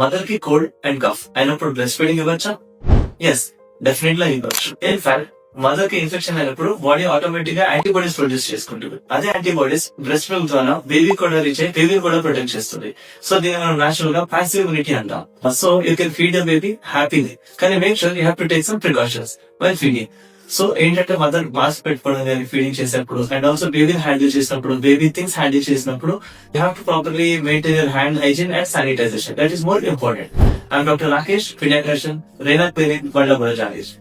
Mother కి cold and cough అయినప్పుడు breast feeding ఇవ్వచ్చా? ఎస్, డెఫినెట్లీ ఇవ్వచ్చు. ఇన్ఫాక్ట్ మదర్ కి ఇన్ఫెక్షన్ అయినప్పుడు బాడీ ఆటోమేటిక్ గా యాంటీబాడీస్ ప్రొడ్యూస్ చేసుకుంటుంది. అదే యాంటీబాడీస్ బ్రెస్ట్ మిల్క్ ద్వారా బేబీ కూడా రీచ్ అయ్యి బేబీ కూడా ప్రొటెక్ట్ చేస్తుంది. సో దీన్ని మనం నేచురల్ గా పాసివ్ ఇమ్యూనిటీ అంటాం. So you can feed the baby happily, కానీ make sure you have to take some precautions while feeding. So ఏంటంటే మదర్ మాస్క్ పెట్టుకోవడం కానీ ఫీడింగ్ చేసేప్పుడు అండ్ ఆల్సో బేబీ హ్యాండిల్ చేసినప్పుడు, బేబీ థింగ్స్ హ్యాండిల్ చేసినప్పుడు you have to properly maintain your hand hygiene and sanitization. That is more important. I'm doctor Rakesh, paediatrician, రేనా clinic, వడ్లబుల జాగేష్.